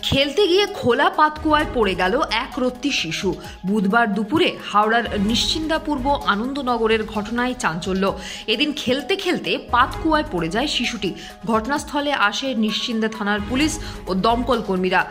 খেলতে গিয়ে খোলা পাতকুয়ায় পড়ে গেল এক রত্তি শিশু। বুধবার দুপুরে হাওড়ার নিশ্চিন্দাপূর্ব আনন্দনগরের ঘটনায় চাঞ্চল্য। এদিন খেলতে খেলতে পাতকুয়ায় পড়ে যায় শিশুটি। ঘটনাস্থলে আসে নিশ্চিন্দা থানার পুলিশ ও দমকল কর্মীরা।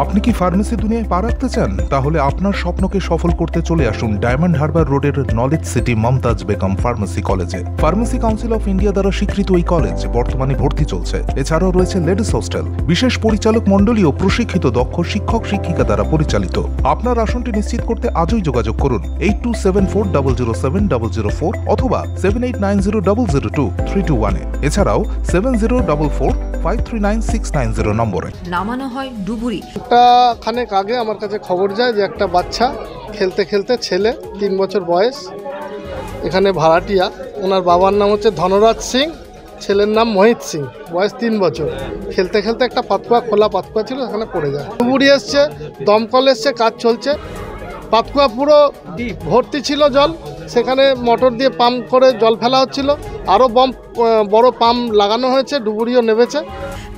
আপনি কি ফার্মেসি দুনিয়ায় পা রাখতে চান? তাহলে আপনার স্বপ্নকে সফল করতে চলে আসুন ডায়মন্ড হারবার রোডের Knowledge City Mumtaz Begum Pharmacy কলেজে। ফার্মেসি কাউন্সিল অফ ইন্ডিয়া দ্বারা স্বীকৃত এই কলেজ বর্তমানে ভর্তি চলছে। এছাড়াও রয়েছে লেডিস হোস্টেল, বিশেষ পরিচালক মণ্ডলী ও প্রশিক্ষিত দক্ষ শিক্ষক শিক্ষিকা দ্বারা পরিচালিত। আপনার আসনটি নিশ্চিত করতে আজই যোগাযোগ করুন 8274007004 অথবা 7890002321 এছাড়াও 7044539690 নম্বরে। নামানো হয় ডুবুরি। খানেক আগে আমার কাছে খবর যায় যে একটা বাচ্চা খেলতে খেলতে, ছেলে 3 বছর বয়স, এখানে ভাড়াটিয়া, ওনার বাবার নাম হচ্ছে ধনরাজ সিং, ছেলের নাম মোহিত সিং, বয়স 3 বছর। খেলতে খেলতে একটা পাতকুয়া, খোলা পাতকুয়া ছিল, সেখানে পড়ে যায়। ডুবুরি এসছে, দমকল এসছে, কাজ চলছে। পাতকুয়া পুরো ভর্তি ছিল জল, সেখানে মোটর দিয়ে পাম্প করে জল ফেলা হচ্ছিল। আরও বড় পাম্প লাগানো হয়েছে, ডুবুরিও নেমেছে।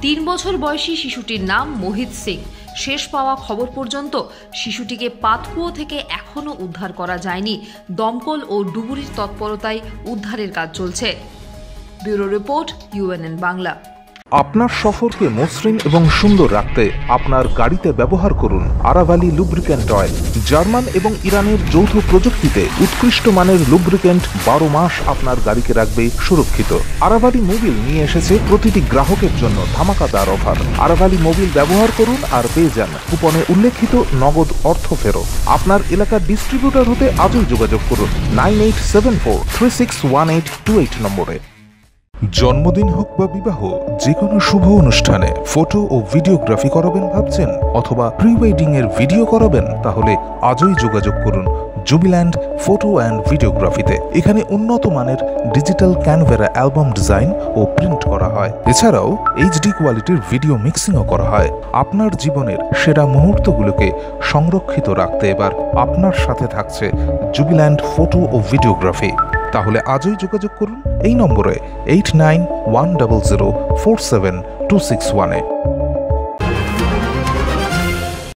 3 বছর বয়সী শিশুটির নাম মোহিত সিং। শেষ পাওয়া খবর পর্যন্ত শিশুটিকে পাতকুয়ো থেকে এখনও উদ্ধার করা যায়নি। দমকল ও ডুবুরির তৎপরতায় উদ্ধারের কাজ চলছে। Bureau report, UNN Bangla. আপনার সফরকে মসৃণ এবং সুন্দর রাখতে আপনার গাড়িতে ব্যবহার করুন আরাভালি লুব্রিক্যান্ট অয়েল। জার্মান এবং ইরানের যৌথ প্রযুক্তিতে উৎকৃষ্ট মানের লুব্রিক্যান্ট 12 মাস আপনার গাড়িকে রাখবে সুরক্ষিত। আরাভালি মোবিল নিয়ে এসেছে প্রতিটি গ্রাহকের জন্য ধামাকাদার অফার। আরাভালি মোবিল ব্যবহার করুন আর পেয়ে যান কুপনে উল্লেখিত নগদ অর্থ ফেরত। আপনার এলাকার ডিস্ট্রিবিউটর হতে আজই যোগাযোগ করুন 9874361828 নম্বরে। জন্মদিন হোক বা বিবাহ, যে কোনো শুভ অনুষ্ঠানে ফটো ও ভিডিওগ্রাফি করাবেন ভাবছেন, অথবা প্রি ওয়েডিং এর ভিডিও করাবেন, তাহলে আজই যোগাযোগ করুন জুবিল্যান্ড ফটো অ্যান্ড ভিডিওগ্রাফিতে। এখানে উন্নত মানের ডিজিটাল ক্যানভেরা অ্যালবাম ডিজাইন ও প্রিন্ট করা হয়। এছাড়াও HD কোয়ালিটির ভিডিও মিক্সিংও করা হয়। আপনার জীবনের সেরা মুহূর্তগুলোকে সংরক্ষিত রাখতে এবার আপনার সাথে থাকছে জুবিল্যান্ড ফটো ও ভিডিওগ্রাফি। তাহলে আজই যোগাযোগ করুন এই নম্বরে 8910047261-এ।